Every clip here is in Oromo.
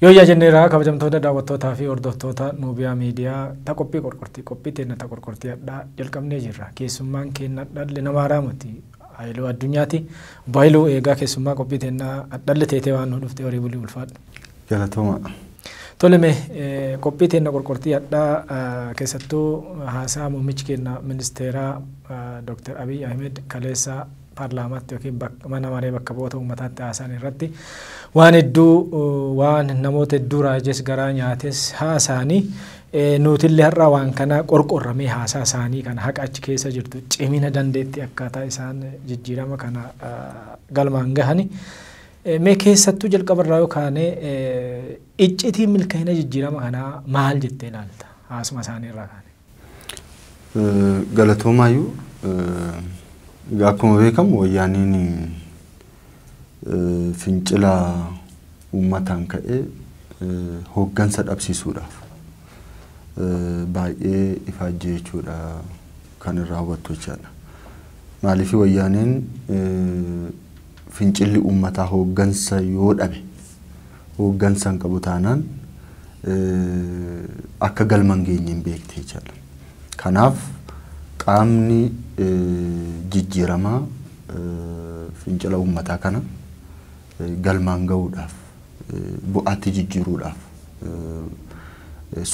Yoo yaa jenneeraa kabajamtoota daawwattootaa fi hordoftoota Nuubiyaa Miidiyaa ta qophii teenya ta qorqortii addaa jalqabnee jirra. Keessummaan keenya dhalli namaa raamati Haayiluu Addunyaati. Baay'iluu eegaa keessummaa qophii teenya dhalli teetee waan nu dhuftee horii bulii ulfaadhu. Galatooma. Toleme qophii teenya qorqortii addaa keessattuu haasaa muummichi keenya ministeeraa Dr. Abiy Ahmed kaleessa parlaamaatti yookiin mana maree bakka bu'oota uummataatti haasaan irratti waan hedduu waan namoota hedduu raajes garaa nyaates haasaanii nuutillee har'a waan kana qorqorramee haasaa isaanii kana haqa achi keessa jirtu cimina dandeetti akkaataa isaan jijjiirama kana galmaan gahani mee keessattuu jalqabarraa yookaan iccitiin milkaa'ina jijjiirama kanaa maal jettee ilaalta haasuma isaanii irraa kaane? Galatoomaayyu akkuma beekamu wayyaaniin fincila uummataan ka'ee hooggansa dhabsiisuudhaaf baay'ee ifaajjee jechuudha kan irraa hubattu jechaadha. Maaliif wayyaaniin fincilli uummataa hooggansa yoo dhabe hooggansa hin qabu taanaan akka galman geenye hin beekte jechaadha. Kanaaf qaamni jijjiiramaa fincila uummataa kana galmaan ga'uudhaaf bu'aatti jijjiiruudhaaf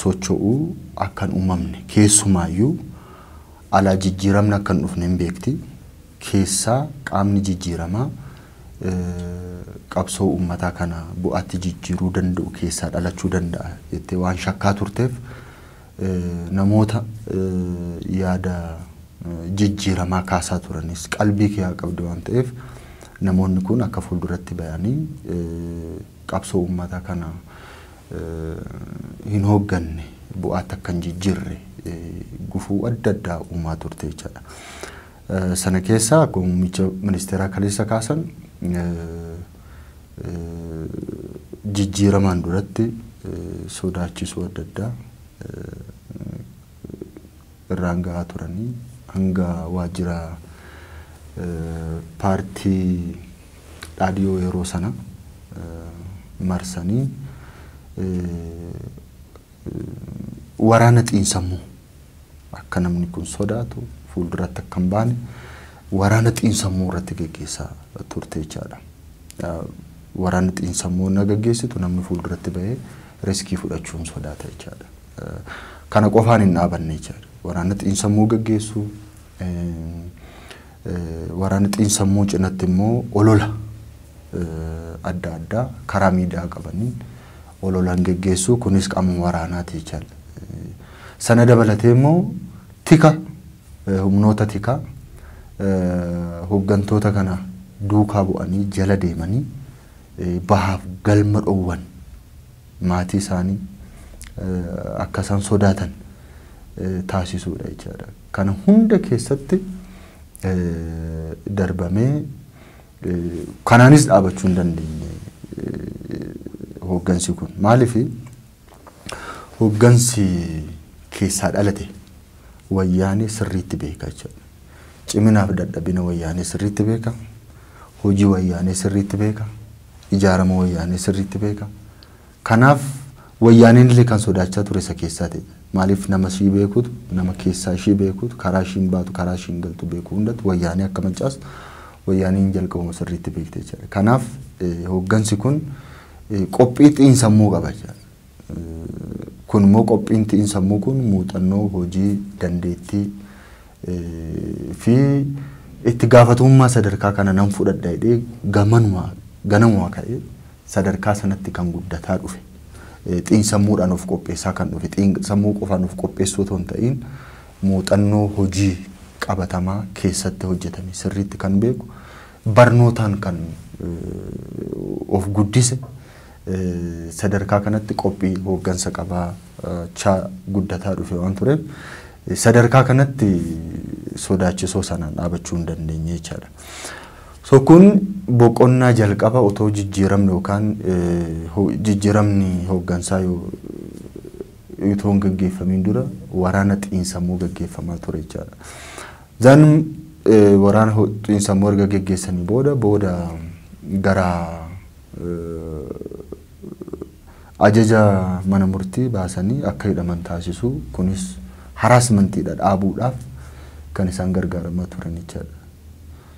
socho'uu akkan uumamne keessumaayyuu alaa jijjiiramni akkan dhufne hin beekti keessaa qaamni jijjiiramaa qabsoo uummataa kana bu'aatti jijjiiruu danda'u keessaa dhalachuu danda'a jettee waan shakkaa turteef namoota yaada jijjiiramaa kaasaa turanis qalbii kee qabdu waan ta'eef namoonni kun akka fuulduratti bayanii qabsoo uummataa kana hin hoogganne bu'aatti akka hin jijjiirre gufuu adda addaa uumaa turte jechaadha. Sana keessaa akkuma muummicha ministeeraa kaleessa kaasan jijjiiramaan duratti sodaachisuu adda addaa irraan gahaa turanii hanga waajjira paartii dhaadhiyoo yeroo sana marsanii waraana xiinsammuu akka namni kun sodaatu fuulduratti akka hin baane waraana xiinsammuu irratti geggeessaa turte jechaadha. Waraana xiinsammuu na geggeessitu namni fuulduratti bahee riskii fudhachuun sodaata jechaadha. Kana qofaan hin dhaabanne jechaadha. Waraana xiinsammuu geggeessuu waraana xiinsammuu cinatti immoo olola adda addaa karaa miidiyaa qabaniin ololaan geggeessuu kunis qaama waraanaati jechaadha. Sana dabalatee immoo tika humnoota tikaa hooggantoota kana duukaa bu'anii jala deemanii bahaaf galma dhoowwan maatii isaanii akka isaan sodaatan taasisuudha jechaadha. Kana hunda keessatti darbamee kanaanis dhaabachuu hin dandeenye hooggansi kun maaliif hooggansi keessaa dhalate wayyaanee sirriitti beeka jechaadha. Ciminaaf dadhabina wayyaanee sirriitti beeka, hojii wayyaanee sirriitti beeka, ijaarama wayyaanee sirriitti beeka. Kanaaf wayyaaneen illee kan sodaachaa ture isa keessaa ta'e. Maaliif nama ishii beekutu, nama keessaa ishii beekutu, karaa ishiin baatu, karaa ishiin galtu beekuu hundatti wayyaanee akka mancaasu wayyaaneen jalqabuma sirriitti beekte jechaadha. Kanaaf hooggansi kun qophii xiinsammuu qaba jechaadha. Kun immoo qophiin xiinsammuu kun muuxannoo hojii dandeettii fi itti gaafatamummaa sadarkaa kana nan fudhadha jedhee ganamuma ka'ee sadarkaa sanatti kan guddataa dhufe. Xiinsammuudhaan of qopheessaa kan dhufe xiinsammuu qofaan of qopheessuu otoo hin ta'in muuxannoo hojii qabatamaa keessatti hojjetame sirriitti kan beeku barnootaan kan of guddise sadarkaa kanatti qophii hooggansa qabaa cha guddataa dhufe waan tureef sadarkaa kanatti sodaachisoo sanaan dhaabachuu hin dandeenye jechaadha. So kun boqonnaa jalqaba otoo jijjiiramni yookaan jijjiiramni hooggansaa yoo hin gaggeeffamiin dura waraana xiinsammuu gaggeeffamaa ture jechaadha. Zan waraana xiinsammuu erga gaggeessanii booda gara ajaja mana murtii baasanii akka hidhaman taasisuu kunis haraasmentiidha dhaabuudhaaf kan isaan gargaaramaa turan jechaadha.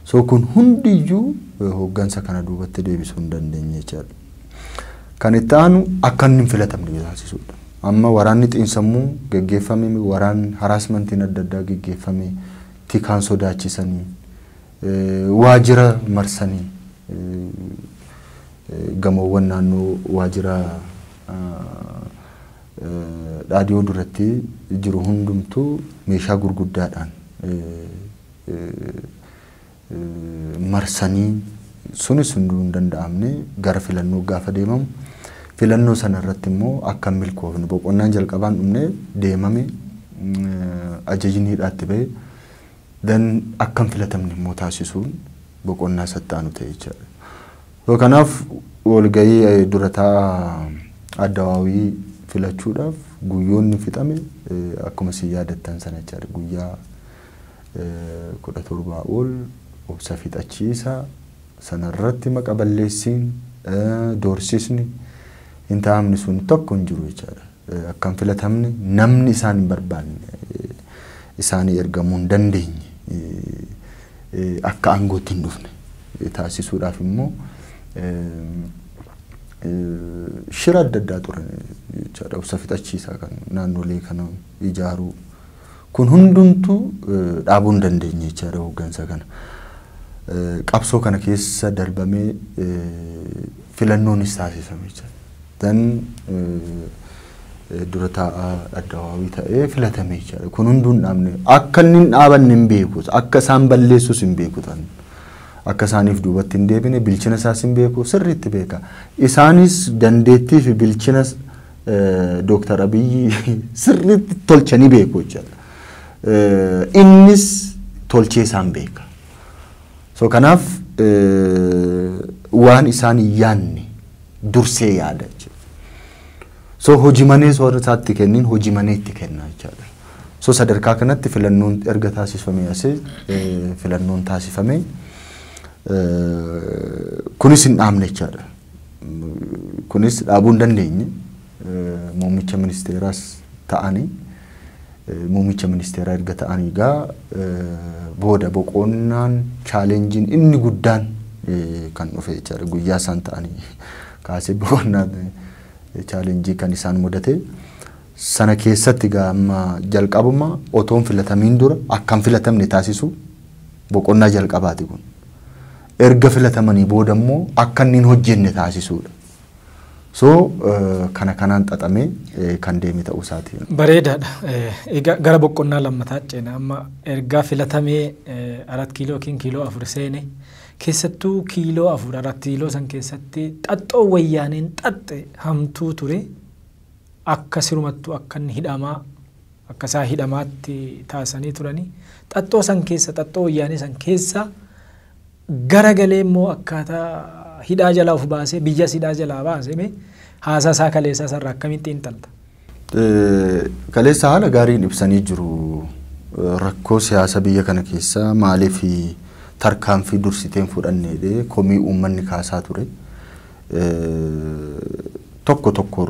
So kun hundiyyuu hooggansa kana duubatti deebisuu hin dandeenye jechaadha. Kan itti aanu akka inni hin filatamne taasisuudha. Amma waraanni xiinsammuu geggeeffame waraan haraasmentiin adda addaa geggeeffame tikaan sodaachisanii waajjira marsanii gamoowwan naannoo waajjira dhaadhiyoo duratti jiru hundumtuu meeshaa gurguddaadhaan marsanii sunis hunduu hin danda'amne gara filannoo gaafa deemamu filannoo sana irratti immoo akka milkoofne boqonnaan jalqabaan dhumne deemame ajajni hidhaatti ba'e dan akka filatamne immoo taasisuun boqonnaa sattaanu ta'e jechaadha. So kanaaf walgahii durataa addawaawii filachuudhaaf guyyoonni fixame akkuma si yaadattan sana jechaadha. Guyyaa 17 ol obsa fixachiisa sanarratti maqa balleessiin doorsisni hin taa'amne sun tokko hin jiru jechaadha. Akkam filatamne namni isaan hin barbaanne isaanii ergamuu hin dandeenye akka aangootti hin dhufne taasisuudhaaf immoo shira adda addaa turan jechaadha. Obsa fixachiisaa kan naannolee kana ijaaruu kun hundumtuu dhaabuu hin dandeenye jechaadha hooggansa kana. Qabsoo kana keessa darbamee filannoonis taasifame jechaadha. Dan durataa addawaawii ta'ee filatame jechaadha. Kun hunduu hin dhaabne akka inni hin dhaabanne hin beeku akka isaan balleessus hin beeku tan. Akka isaaniif duubatti hin deebine bilchina isaas hin beeku sirriitti beeka. Isaanis dandeettii fi bilchina Dr. Abiyyi sirriitti tolchanii beeku jechaadha. Innis tolchee isaan beeka. So kanaaf waan isaan yaanne dursee yaada jechuudha. So hojii manee soorata isaatti kennin hojii manee itti kenna jechaadha. So sadarkaa kanatti filannoon erga taasifame asii filannoon taasifame kunis hin dhaamne jechaadha. Kunis dhaabuu hin dandeenye muummicha ministeeraas ta'anii muummicha ministeeraa erga ta'anii gaa booda boqonnaan chaalenjiin inni guddaan kan dhufe jechaadha. Guyyaa isaan ta'anii kaasee boqonnaan chaalenjii kan isaan mudate sana keessatti gaa amma jalqabuma otoon filatamiin dura akkam filatamne taasisu boqonnaa jalqabaati kun. Erga filatamanii booda immoo akka inni hin hojjenne taasisuudha. So kana kanaan xaxamee kan deeme ta'uu isaati. Bareedaadha. Gara boqonnaa lammataa ceena amma erga filatamee 4 kiiloo yookiin kiiloo 4 seene keessattuu kiiloo 4 kiiloo san keessatti xaxxoo wayyaaneen xaxxe hamtuu ture akka sirumattuu akka inni hidhamaa akka isaa hidhamaatti taasanii turanii xaxxoo san keessa xaxxoo wayyaanee san keessa garagalee immoo akkaataa hidhaa jalaa of baasee biyya hidhaa jalaa baasee haasaa isaa kaleessaa sarara akkamitti xiinxalta? Kaleessa haala gaariin ibsanii jiru. Rakkoo siyaasa biyya kana keessa maaliif tarkaanfii dursiteen fudhannee komii uummanni kaasaa ture. Tokko tokko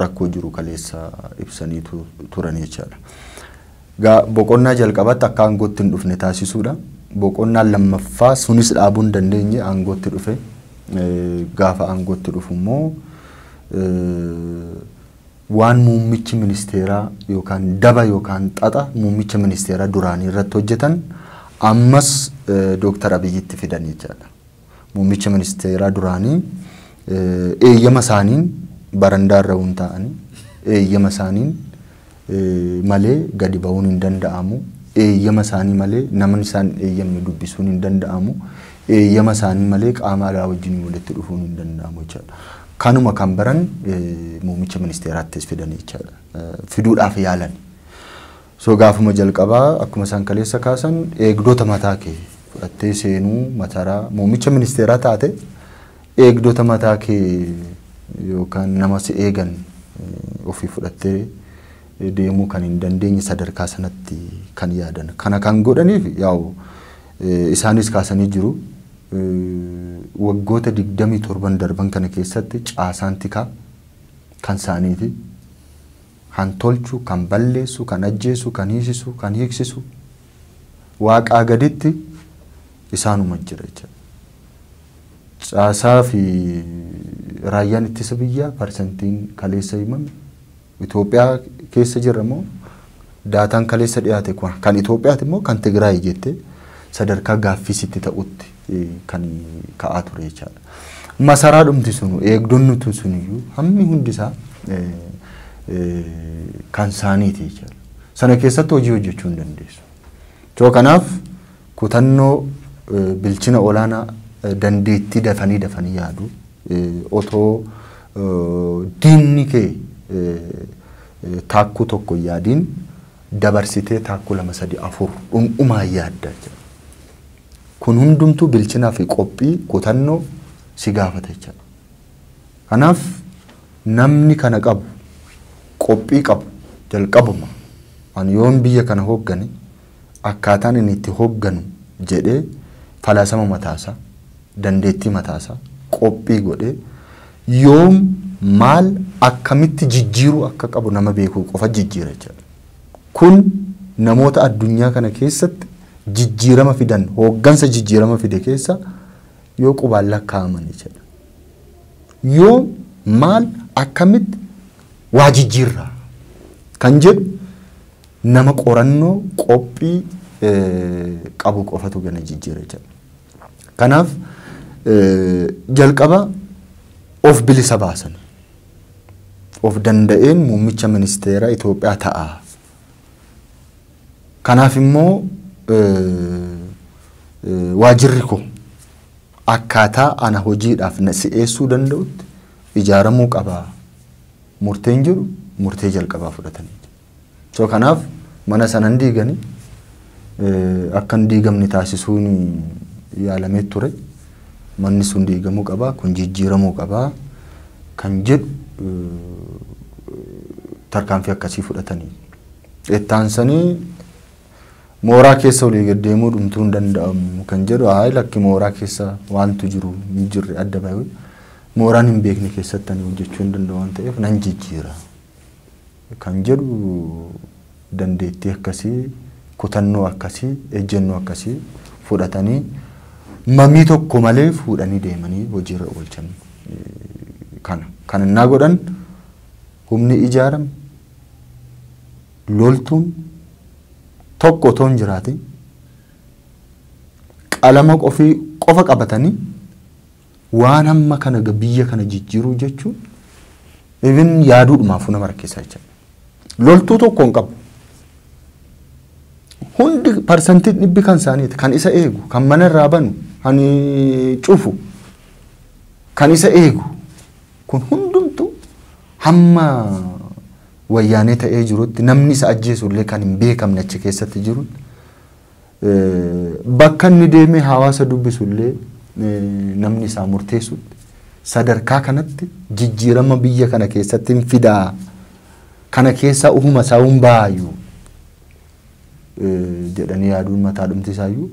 rakkoo jiru kaleessa ibsanii turan jechaadha. Boqonnaa jalqabaatti akka aangootti hin dhufne taasisuudha. Boqonnaan lammaffaa sunis dhaabuu hin dandeenye aangootti dhufe. Gaafa aangootti dhufu immoo waan muummichi ministeeraa yookaan daba yookaan xaxa muummicha ministeeraa duraanii irratti hojjetan ammas Dr. Abiyyitti fidan jechaadha. Muummicha ministeeraa duraanii eeyyama isaaniin barandaa irra hin taa'anii eeyyama isaaniin malee gadi ba'uun hin danda'amu. Eeyyama isaanii malee namni isaan eeyyamne dubbisuun hin danda'amu. Eeyyama isaanii malee qaama alaa wajjin walitti dhufuun hin danda'amu jechaadha. Kanuma kan baran muummicha ministeeraattis fidan jechaadha. Fiduudhaaf yaalan. So gaafuma jalqabaa akkuma isaan kaleessa kaasan eegdota mataa kee fudhattee seenuu mataraa muummicha ministeeraa taate eegdota mataa kee yookaan nama si eegan ofii fudhattee deemuu kan hin dandeenye sadarkaa sanatti kan yaadan. Kana kan godhaniif yaa'u isaanis kaasanii jiru. Waggoota 27 darban kana keessatti caasaan tikaa kan isaaniiti. Kan tolchu, kan balleessu, kan ajjeesu, kan hiisisu, kan hiiksisu waaqaa gaditti isaanuma jira jechuudha. Caasaa fi raayyaan ittisa biyyaa parsantiin kaleessa himame Itoophiyaa keessa jirra moo daataan kaleessa dhiyaate kan Itoophiyaati immoo kan Tigraay jette sadarkaa gaaffisitti ta'utti kan ka'aa ture jechuudha. Masaraa dhumti sunu eegdonni suniyyuu hammi hundisaa kan isaaniiti jechuudha. Sana keessatti hojii hojjechuu hin dandeessu. Kanaaf kutannoo bilchina olaanaa dandeettii dafanii yaadu otoo diinni kee taakkuu tokko yaadiin dabarsitee taakkuu 2 3 4 dhumaa yaadda jechuudha. Kun hundumtuu bilchinaa fi qophii kutannoo si gaafata jechuudha. Kanaaf namni kana qabu qophii qabu jalqabuma ani yoon biyya kana hooggane akkaataan inni itti hoogganu jedhee falaasama mataasaa dandeettii mataasaa qophii godhee yoom maal akkamitti jijjiiruu akka qabu nama beekuu qofa jijjiira jechuudha. Kun namoota addunyaa kana keessatti jijjiirama fidan hooggansa jijjiirama fide keessa yoo qubaan lakkaa'aman jechuudha. Yoo maal akkamitti waa jijjiirraa kan jedhu nama qorannoo qophii qabu qofatu gana jijjiira jechuudha. Kanaaf jalqaba of bilisa baasan of danda'een muummicha ministeera Itoophiyaa ta'a. Kanaaf immoo waajirri koo akkaataa ana hojiidhaaf na si'eessuu danda'utti ijaaramuu qaba. Murteen jiru murtee jalqabaa fudhatanii. Kanaaf mana sanan diiganii akka hin diigamne taasisuun yaalamee ture. Manni sun diigamuu qaba, kun jijjiiramuu qaba kan jedhu tarkaanfii akkasii fudhatanii. Ittaansanii mooraa keessa olii gad deemuu dhumtuu hin danda'amu kan jedhu lakki mooraa keessa waantu jiru hin jirre adda baay'ee mooraan hin beekne keessatti ani hojjechuu hin danda'u waan ta'eef nan jijjiira kan jedhu dandeettii akkasii kutannoo akkasii ejjennoo akkasii fudhatanii mamii tokko malee fuudhanii deemanii hojiirra oolchan kan innaa godhan humni ijaarame loltuun tokko otoo hin jiraatin qalama qofa qabatanii waan hamma kana biyya kana jijjiiruu jechuun even yaaduudhumaafuu nama rakkisaa jechuudha. Loltuu tokko hin qabu. Hundi parsantiin dhibbi kan isaaniiti kan isa eegu kan mana irraa banu kan cufu kan isa eegu kun hundumtu hamma wayyaanee ta'ee jirutti namni isa ajjeesullee kan hin beekamne achi keessatti jiru bakka inni deemee hawaasa dubbisullee namni isaa murteessutti sadarkaa kanatti jijjiirama biyya kana keessatti fidaa kana keessa uhuma isaa hin baayu jedhanii yaaduun mataa dhumti isaayyuu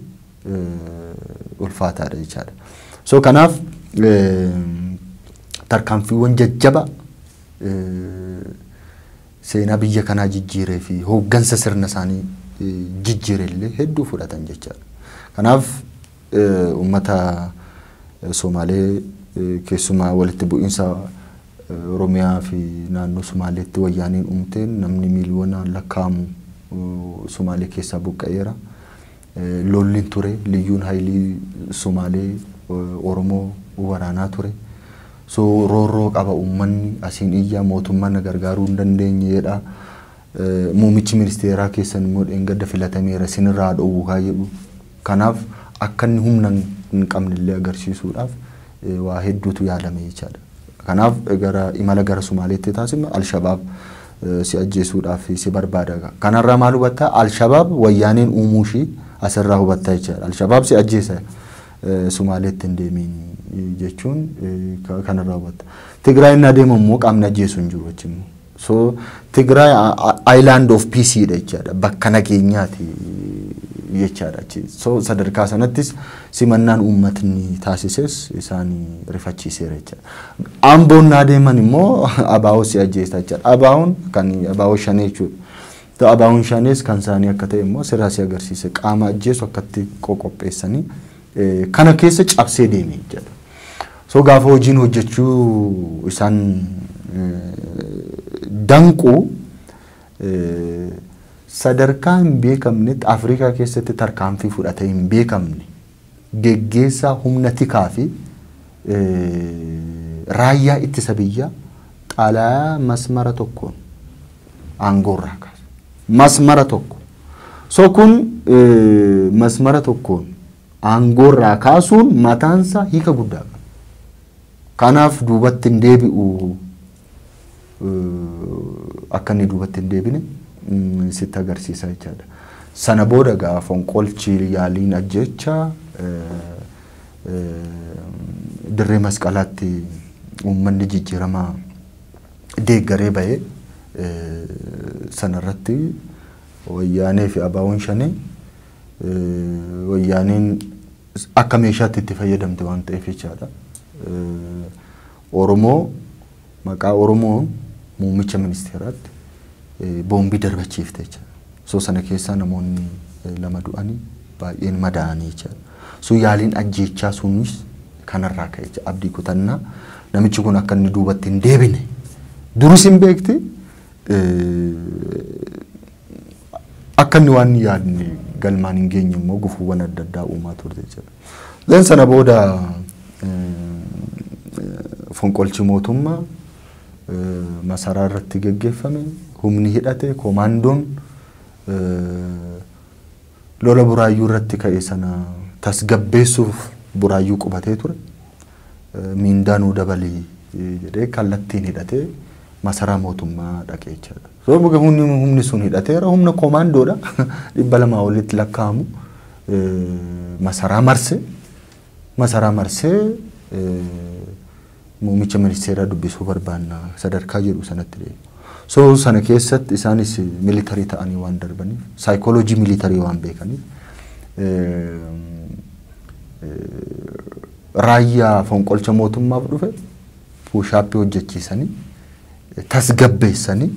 ulfaataadha jechaadha. Kanaaf tarkaanfiiwwan jajjaba seenaa biyya kanaa jijjiiree fi hooggansa sirna isaanii jijjiirellee hedduu fudhatan jechaadha. Kanaaf uummata Somaalee keessumaa walitti bu'iinsa Oromiyaa fi naannoo Somaaleetti wayyaaniin uumteen namni miiliyoonaan lakkaa'amu Somaalee keessaa buqqa'eera. Lolliin ture liyyuun haayilii Somaalee Oromoo waraanaa ture. Roorroo qaba uummanni asiin iyyaa mootummaan gargaaruu hin dandeenyeedha. Muummichi ministeeraa keessan immoo dheengadda filatameera sinirraa dhowwuu kaayedhu. Kanaaf akka inni humna hin qabnellee agarsiisuudhaaf waa hedduutu yaalame jechaadha. Kanaaf imala gara Somaaleetti taasifne Alshabaab si ajjeesuudhaaf si barbaada. Kanarraa maal hubatta? Alshabaab wayyaaniin uumuu ishii asirraa hubatta jechaadha. Alshabaab si ajjeesa Somaaleetti hin deemiin jechuun kanarraa hubatta. Tigraay inni adeemu immoo qaamni ajjeesu hin jiru jechuudha. So Tigraay island of peace dha jechaadha. Bakka nageenyaati jechaadha. So sadarkaa sanattis simannaan uummatni taasises isaan rifachiiseera jechaadha. Amboon naa deeman immoo abaa'oo si ajjeesta jechaadha. Abaa'oon kan abaa'oo shanee jechuudha. Abaa'oon shanees kan isaanii akka ta'e immoo seeraa si agarsiise qaama ajjeesu akkatti qopheessanii kana keessa cabsee deeme jechaadha. So gaafa hojiin hojjechuu isaan danquu sadarkaa hin beekamnetti Afrikaa keessatti tarkaanfii fudhatee hin beekamne geggeessaa humna tikaa fi raayyaa ittisa biyyaa xalayaa masmara tokkoon aangoorraa kaasa. Masmara tokko. So kun masmara tokkoon aangoorraa kaasuun mataansaa hiika guddaa qaba. Kanaaf duubatti hin deebi'u akka inni duubatti hin deebine sitti agarsiisa jechaadha. Sana booda gaa fonqolchi yaaliin ajjechaa dirree masqalaatti uummanni jijjiiramaa deeggaree bahee sanarratti wayyaanee fi abaa'oon shanee wayyaaneen akka meeshaatti itti fayyadamte waan ta'eef jechaadha. Oromoo maqaa Oromoo muummicha ministeeraatti boombii darbachiifte jechaadha. So sana keessaa namoonni lama du'anii baay'een madaa'anii jechaadha. So yaaliin ajjechaa sunis kanarraa ka'e jecha abdii kutannaa namichi kun akka inni duubatti hin deebine duris hin beekti akka inni waan yaadne galmaan hin geenye immoo gufuuwwan adda addaa uumaa turte jechaadha. Then sana booda fonqolchi mootummaa masaraa irratti geggeeffame humni hidhate koomaandoon lola buraayyuu irratti ka'e sana tasgabbeessuuf buraayyuu qubatee ture. Miindaanuu dabalii jedhee kallattiin hidhatee masaraa mootummaa dhaqee jechaadha. So humni sun hidhateera humna koomaandoodha 200 olitti lakkaa'amu masaraa marsee muummicha ministeeraa dubbisuu barbaanna sadarkaa jedhu sanatti deemu. So sana keessatti isaanis militarii ta'anii waan darbaniif saayikooloojii militarii waan beekaniif raayyaa fonqolcha mootummaaf dhufe puushaappii hojjechiisanii tasgabbeessanii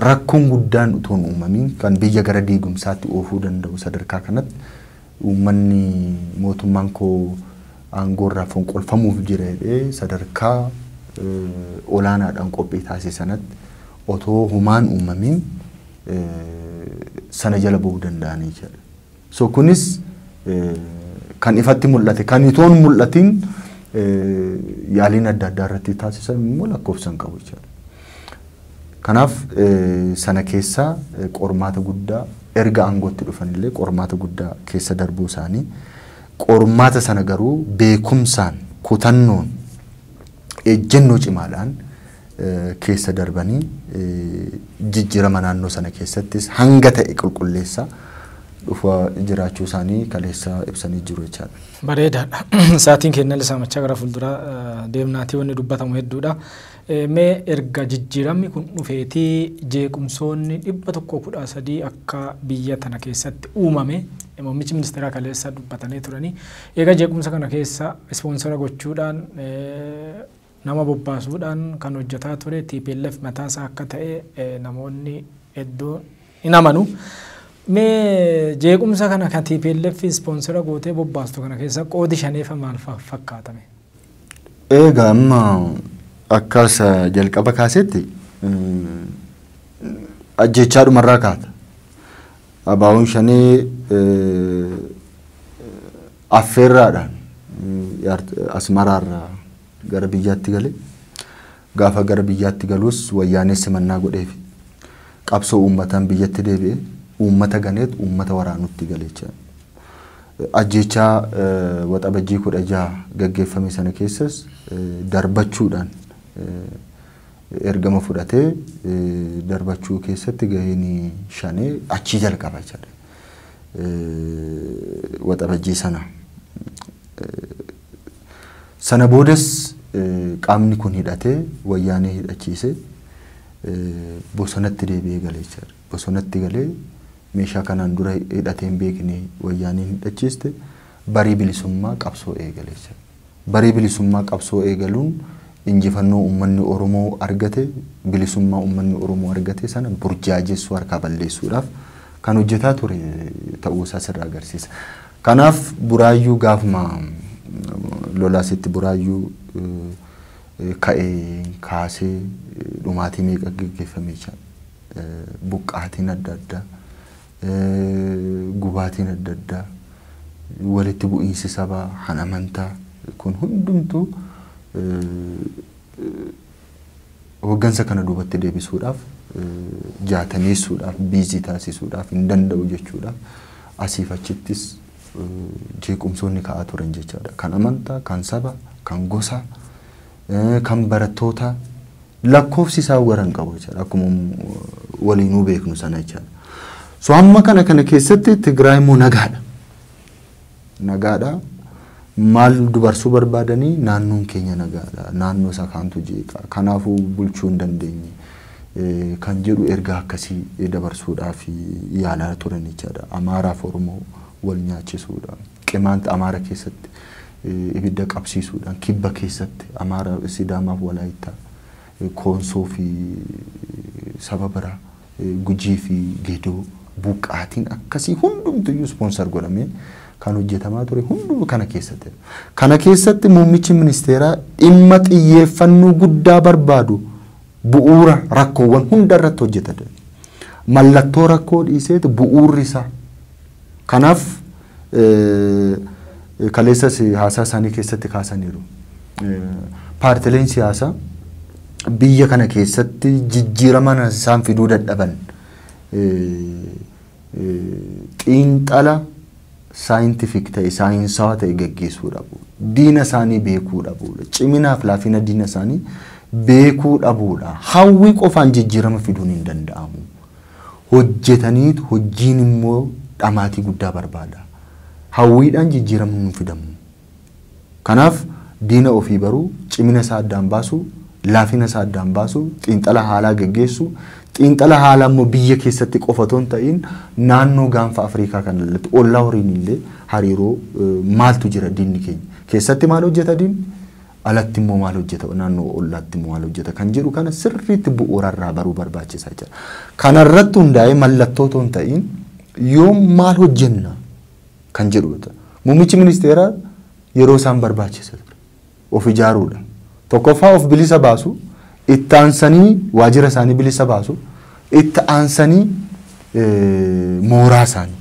rakkoon guddaan utuun uumamiin kan biyya gara diigumsaatti oofuu danda'u sadarkaa kanatti uummanni mootummaan koo aangoorraa fonqolfamuuf jira jedhee sadarkaa olaanaadhaan qophii taasisanatti otoo humaan uumamiin sana jala bu'uu danda'anii jedha. So kunis kan ifatti mul'ate kan itoon mul'atiin yaaliin adda addaa irratti taasisan immoo lakkoofsan qabu jechuudha. Kanaaf sana keessaa qormaata guddaa erga aangootti dhufanillee qormaata guddaa keessa darbuu isaanii qormaata sana garuu beekumsaan kutannoon ejjennoo cimaadhaan keessa darbanii jijjiirama naannoo sana keessattis hanga ta'e qulqulleessaa dhufa jiraachuu isaanii kaleessa ibsanii jiru jechaadha. Bareedaadha. Saatiin keenya lisaamachaa gara fuulduraa deemnaatii wanni dubbatamu hedduudha. Mee erga jijjiiramni kun dhufeetii jeequmsoonni 113 akka biyya tana keessatti uumame muummichi ministeeraa kaleessa dubbatanii turanii eega jeequmsa kana keessa ispoonsara gochuudhaan nama bobbaasuudhaan kan hojjetaa ture TPLF mataasaa akka ta'e namoonni hedduu hin amanu. Mee jeequmsa kana kan TPLF ispoonsara gootee bobbaastu kana keessa qoodi shaneefa maal fakkaatame? Egaa amma akkas jalqaba kaasetti ajjechaadhumarraa kaata. Abaa'oon shanee affeerraadhaan asmaraarraa gara biyyaatti gale. Gaafa gara biyyaatti galus wayyaanee simannaa godheef qabsoo uummataan biyyatti deebi'e uummata ganeet uummata waraanutti galecha. Ajjechaa waxabajjii 16 gaggeeffame sana keessas darbachuudhaan ergama fudhatee darbachuu keessatti gaheen shanee achii jalqaba jechuudha. Waxabajjii sana boodas qaamni kun hidhatee wayyaanee hidhachiise bosonatti deebi'ee galee jira. Bosonatti galee meeshaa kanaan dura hidhatee hin beekne wayyaaniin hidhachiiste barii bilisummaa qabsoo eegalee jira. Barii bilisummaa qabsoo eegaluun injifannoo uummanni Oromoo argate bilisummaa uummanni Oromoo argate sana burjaajessuu harkaa balleessuudhaaf kan hojjetaa ture ta'uu isaa sirraa agarsiisa. Kanaaf Buraayyuu gaafuma lolaasitti Buraayyuu ka'ee kaasee dhumaatii meeqa gaggeeffamee jira. Buqqaatiin adda addaa, gubaatiin adda addaa, walitti bu'iinsi sabaa, han amantaa kun hundumtuu hoggansa kana duubatti deebisuudhaaf jaataneessuudhaaf biizii taasisuudhaaf hin danda'u jechuudhaaf asiif achittis jeequmsoonni ka'aa turan jechaadha. Kan amantaa, kan saba, kan gosa, kan barattoota lakkoofsi isaa waran qabu jechaadha. Akkuma waliinuu beeknu sana jechaadha. So amma kana keessatti Tigraay immoo nagaadha. Nagaadha. Maal dubarsuu barbaadanii naannoon keenya nagaadha. Naannoo isaa kaantu jeeqa. Kanaafuu bulchuu hin dandeenye. Kan jedhu ergaa akkasii dabarsuudhaaf yaalaa turan jechaadha. Amaaraaf Oromoo wal nyaachisuudhaan qimaanta Amaara keessatti ibidda qabsiisuudhaan kibba keessatti Amaara Sidaamaaf Walaayittaa Koonsoo fi saba biraa Gujii fi Geedoo buqqaatiin akkasii hundumtuyyuu sponsor godhamee kan hojjetamaa ture hunduu kana keessatti. Kana keessatti muummichi ministeeraa dhimma xiyyeeffannoo guddaa barbaadu bu'uura rakkoowwan hunda irratti hojjetate. Mallattoo rakkoo dhiiseeti bu'uurri isaa. Kanaaf kaleessas haasaa isaanii keessatti kaasaniiru. Paartileen siyaasaa biyya kana keessatti jijjiirama isaan fiduu dadhaban xiinxala saayintifik ta'e saayinsaawaa ta'e gaggeessuu dhabu. Diina isaanii beekuu dhabuudha. Ciminaaf laafina diina isaanii beekuu dhabuudha. Hawwii qofaan jijjiirama fiduun hin danda'amu. Hojjetaniitu hojiin immoo dhamaatii guddaa barbaada. Hawwiidhaan jijjiiramni hin fidamu. Kanaaf diina ofii baruu, cimina isaa addaan baasuu, laafina isaa addaan baasuu, xiinxala haalaa gaggeessuu, xiinxala haalaa immoo biyya keessatti qofatoo hin ta'in naannoo gaanfa Afrikaa kanarratti ollaa horiin illee hariiroo maaltu jira diinni keenya. Keessatti maal hojjeta diinni? Alatti immoo maal hojjeta? Naannoo ollaatti immoo maal hojjeta? Kan jedhu kana sirriitti bu'uurarraa baruu barbaachisaa jira. Kanarratti hundaa'ee mallattoo otoo hin ta'in yoo maal hojjenna kan jedhudha. Muummichi ministeeraa yeroo isaan barbaachisa of ijaaruudha. Tokkoffaa of bilisa baasu, itti aansanii waajjira isaanii bilisa baasu, itti aansanii mooraa isaanii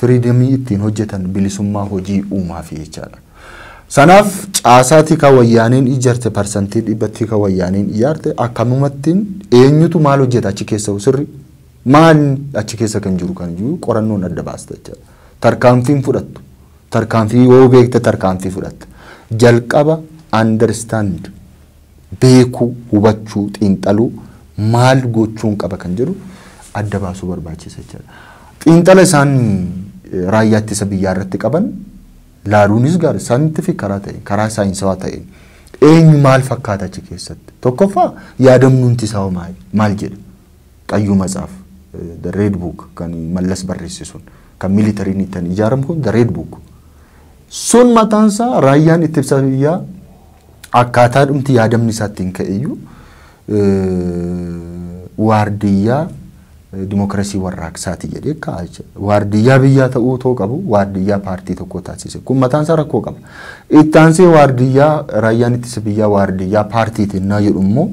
firiidamii ittiin hojjetan bilisummaa hojii uumaa fi jechaadha. Sanaaf caasaatii kan wayyaaneen ijaarte parsantii dhibbatti kan wayyaaneen ijaarte akkanumattiin eenyutu maal hojjeta achi keessa sirri maal achi keessa kan jiru kan jiru qorannoon adda baasta jechaadha. Tarkaanfiin fudhattu. Tarkaanfii yoo beekte tarkaanfii fudhatta. Jalqaba understand beekuu, hubachuu, xiinxaluu maal gochuun qaba kan jedhu adda baasuu barbaachisa jechuudha. Xiinxala isaan raayyaa ittisa biyyaa irratti qaban laaluunis gaarii saayintifik karaa ta'e, karaa saayinsawaa ta'e eenyu maal fakkaata achi keessatti. Tokkoffaa yaadamnuunti isaa maal jedha? Qayyuu matsaaf the red book kan mallas barreessisuun kan militariin ittiin ijaaramu kun the red book. Sun mataansaa raayyaan ittisa biyyaa akkaataa dhumti yaadamni isaatti hin ka'eyyuu waardiyyaa dimokiraasii warraaqsaati jedhee kaa'aa jira. Waardiyyaa biyyaa ta'uu too qabu waardiyyaa paartii tokko taasise. Kun mataan isaa rakkoo qaba. Itti aansee waardiyyaa raayyaan ittisa biyyaa waardiyyaa paartiitiin naa jedhu immoo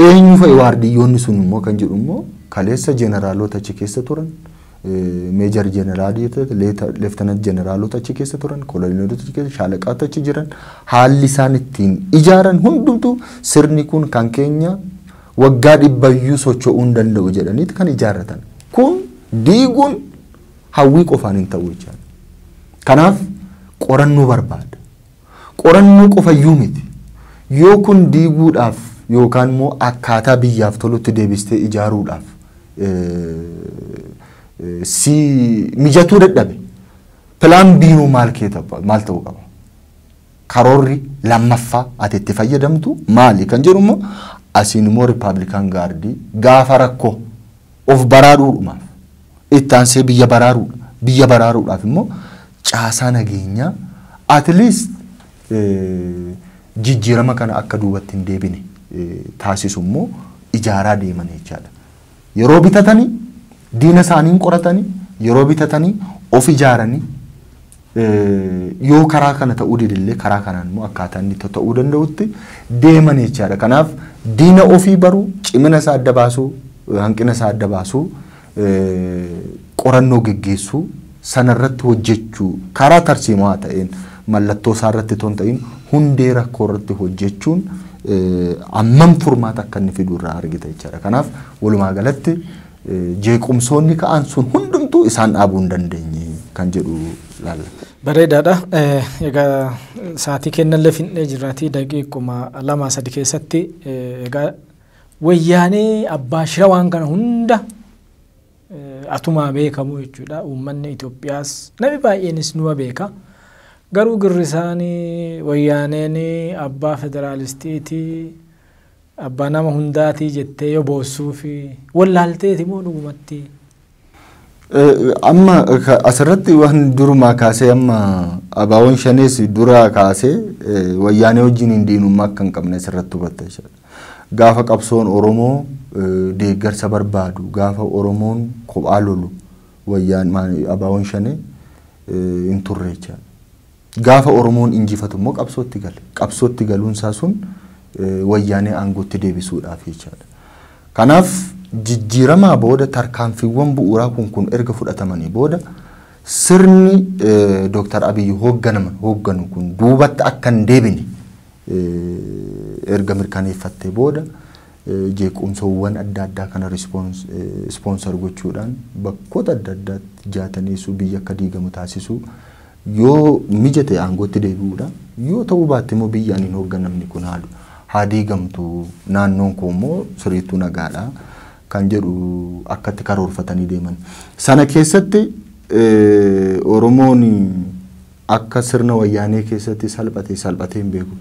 eenyu fa'i waardiyyoonni sun immoo kan jedhu immoo kaleessa jeneraalota achi keessa turan. Meejar jeneraalota, leeftanant jeneraalota achi keessa turan, koloniilota achi keessa, shaalaqaata achi jiran, haalli isaan ittiin ijaaran hundumtu sirni kun kan keenya waggaa dhibbayyuu socho'uu hin danda'u jedhaniiti kan ijaarratan. Kun diiguun hawwii qofaan hin ta'u jechaadha. Kanaaf qorannoo barbaada. Qorannoo qofayyuu miti. Yoo kun diiguudhaaf yookaan immoo akkaataa biyyaaf tolutti deebistee ijaaruudhaaf si mijatuu dadhabe pilaan biinuu maal ta'uu qaba? Karoorri lammaffaa ati itti fayyadamtu maali kan jedhu immoo asiin immoo Rippaabilikaan Gaardii gaafa rakkoo of baraaruudhumaaf ittaansee biyya baraaruudhaaf immoo caasaa nageenyaa at least jijjiirama kana akka duubatti hin deebine taasisu immoo ijaaraa deeman jechaadha. Yeroo bitatanii diina isaanii qoratanii yeroo bitatanii of ijaaranii yoo karaa kana ta'uu didillee karaa kanaan immoo akkaataa inni ta'uu danda'utti deeman jechaadha. Kanaaf diina ofii baruu cimina isaa adda baasuu hanqina isaa adda baasuu qorannoo geggeessuu sanarratti hojjechuu karaa tarsiimaa ta'een mallattoo isaa irratti ton ta'in hundee rakkoo irratti hojjechuun ammam furmaata akka inni fidu irraa argita jechaadha. Kanaaf walumaa galatti jeequmsoonni ka'an sun hundumtuu isaan dhaabuu hin dandeenye kan jedhu laalla. Bareedaadha. Egaa sa'aatii kennallee finnee jiraatii daqiiquma 2-3 keessatti egaa wayyaanee abbaa shira waan kana hunda atumaa beekamu jechuudha. Uummanni Itoophiyaas namni baay'eenis numa beeka. Garuu gurri isaanii wayyaaneen abbaa federaalistiitii abbaa nama hundaatii jettee yoo boossuufi wallaalteeti moo dhugumatti? Amma asirratti waan durumaa kaasee amma abaawoon shanees dura kaasee wayyaanee wajjin hin diinummaa akka hin qabne asirratti hubatta jechuudha. Gaafa qabsoon Oromoo deeggarsa barbaadu gaafa Oromoon kophaa lolu wayyaan abaawoon shanee hin turre jechuudha. Gaafa Oromoon injifatu immoo qabsootti gale. Qabsootti galuun isaa sun wayyaanee aangootti deebisuudhaaf jechaadha. Kanaaf jijjiiramaa booda tarkaanfiiwwan bu'uuraa kun erga fudhatamanii booda sirni Dr. Abiy hoogganu kun duubatti akka hin deebine erga mirkaneeffattee booda jeequmsoowwan adda addaa kana sponsor gochuudhaan bakkoota adda addaatti jaataniisu biyya akka diigamu taasisu yoo mijate aangootti deebi'uudha yoo ta'uu baatte immoo biyyaan hin hoogganamni kun haa diigamtu naannoon koo immoo sirriittuu nagaadha kan jedhu akkatti karoorfatanii deeman. Sana keessatti Oromoon akka sirna wayyaanee keessatti salphatee hin beeku.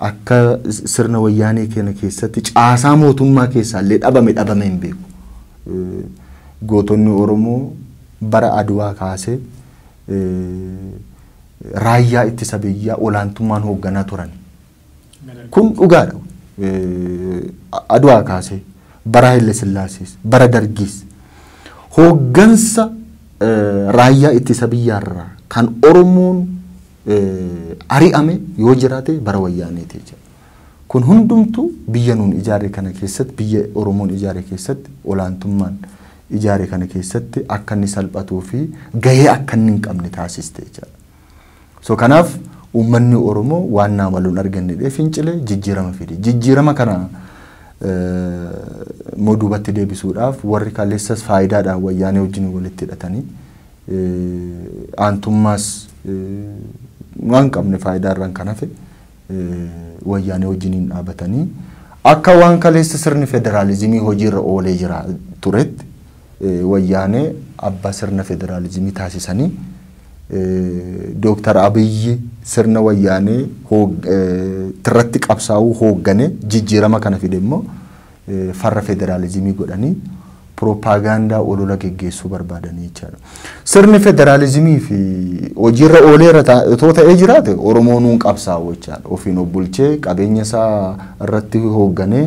Akka sirna wayyaanee kana keessatti caasaa mootummaa keessaallee dhabame hin beeku. Gootonni Oromoo bara Adwaa kaasee raayyaa ittisa biyyaa olaantummaan hoogganaa turan. Kun dhugaadha. Adwaa kaasee bara Haile Sillaasees bara Dargiis hooggansa raayyaa ittisa biyyaarraa kan Oromoon ari'ame yoo jiraate bara wayyaaneeti jechuudha. Kun hundumtuu biyya nuun ijaare kana keessatti biyya Oromoon ijaare keessatti olaantummaan ijaare kana keessatti akka inni salphatuu fi gahee akka inni hin qabne taasiste jechuudha. So kanaaf uummanni Oromoo waan naamaluun arganne fincilee jijjiirama fide. Jijjiirama kana duubatti deebisuudhaaf warri kaleessas faayidaadhaan wayyaanee wajjin walitti hidhatanii aantummaas waan qabne faayidaarraan kan hafe wayyaanee wajjin dhaabatanii akka waan kaleessa sirni federaalizimii hojiirra oolee jira turetti wayyaanee abbaa sirna federaalizimii taasisanii Dr. Abiy sirna wayyaanee tirratti qabsaa'uu hooggane jijjiirama kana fide immoo farra federaalizimii godhanii propaganda olola geggeessuu barbaadanii jechaadha. Sirni federaalizimii fi hojiirra ooleera ta'ee jiraate Oromoon qabsaa'u jechaadha. Ofiin of bulchee qabeenya isaa irratti hoogganee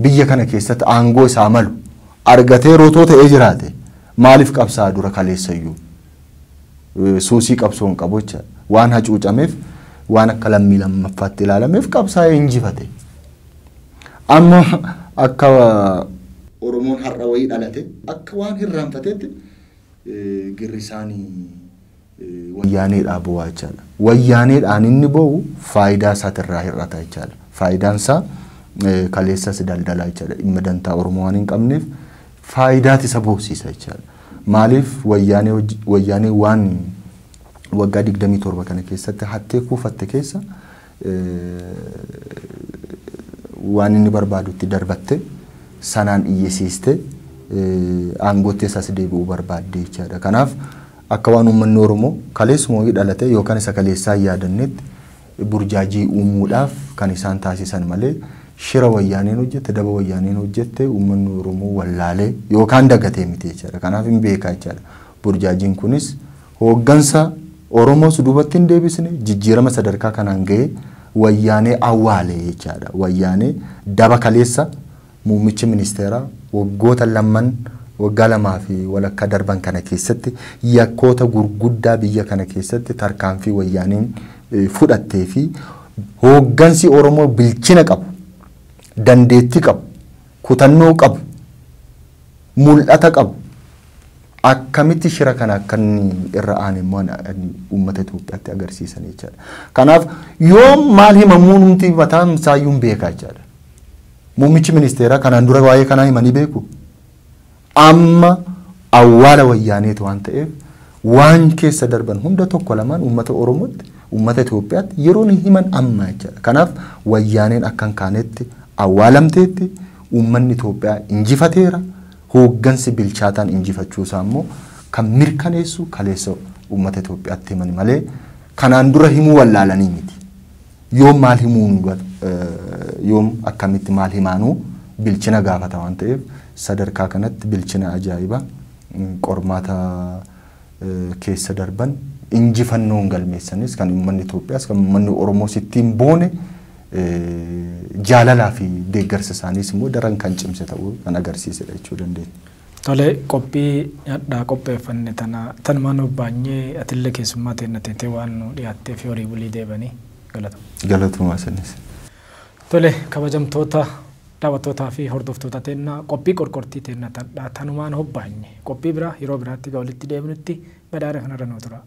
biyya kana keessatti aangoo isaa malu argatee rootoo ta'ee jiraate maaliif qabsaa'a dura kaleessayyuu? Suusii qabsoon qabu jechaadha. Waan hacuucameef waan akka lammii lammaffaatti ilaalameef qabsaa'ee injifate. Amma akka Oromoon har'a wayii dhalate akka waan hirraanfateetti girri isaanii wayyaaneedhaa bu'aa jechaadha. Wayyaaneedhaan inni bo'u faayidaa isaatirraa hir'ata jechaadha. Faayidaan isaa kaleessas daldalaa jechaadha. Dhimma dantaa Oromoo waan hin qabneef faayidaat isa boosiisa jechaadha. Maaliif wayyaanee waan waggaa 27 kana keessatti hattee kuufatte keessa waan inni barbaadutti darbatte sanaan iyyesiiste aangootti isaas deebi'uu barbaadde jechaadha. Kanaaf akka waan uummanni Oromoo kaleessuma wayii dhalate yookaan isa kaleessaa yaadannetti burjaajii uumuudhaaf kan isaan taasisan malee shira wayyaaneen hojjette daba wayyaaneen hojjette uummanni Oromoo wallaalee yookaan dagatee miti jechuudha. Kanaaf hin beekaa jechuudha. Burjaajiin kunis hooggansa Oromoos duubatti hin deebisne jijjiirama sadarkaa kanaan ga'ee wayyaanee awwaalee jechuudha. Wayyaanee daba kaleessa muummichi ministeeraa waggoota lamman waggaa lamaa fi walakkaa darban kana keessatti yakkoota gurguddaa biyya kana keessatti tarkaanfii wayyaaneen fudhattee fi hooggansi Oromoo bilchina qabu, dandeettii qabu, kutannoo qabu, mul'ata qabu akkamitti shira kana akka irra aane immoo uummata Itoophiyaatti agarsiisan jechuudha. Kanaaf yoo maal himamuun humti mataan isaayyuu hin beekaa jechuudha. Muummichi ministeeraa kanaan dura waa'ee kanaa himanii beeku. Amma awwaala wayyaaneetu waan ta'eef waan keessa darban hunda tokko lamaan uummata Oromootti uummata Itoophiyaatti yeroo himan amma jechuudha. Kanaaf wayyaaneen akkan kaanetti awwaalamteetti uummanni Itoophiyaa injifateera. Hooggansi bilchaataan injifachuusaa immoo kan mirkaneessu kaleessa uummata Itoophiyaatti himan malee kanaan dura himuu wallaalanii miti. Yoom maal himuun yoom akkamitti maal himaanuu bilchina gaafata waan ta'eef sadarkaa kanatti bilchina ajaa'ibaa qormaata keessa darban injifannoon galmeessanis kan uummanni Itoophiyaas kan uummanni Oromoos ittiin boone jaalalaa fi deeggarsa isaaniis immoo daran kan cimse ta'uu kan agarsiisedha jechuu dandeenya. Tole qophii addaa qopheeffanne tanumaan baanyee atillee keessummaa teennatee waan nu dhiyaatteef horii bulii deebanii galatama. Galatuma sanis. Tole kabajamtoota daawwattootaa fi hordoftoota teennaa qophii qorqortii teennatadha tanumaan hobbaanye qophii biraa yeroo biraatti walitti deebinutti badhaadha kanarra nuu tura.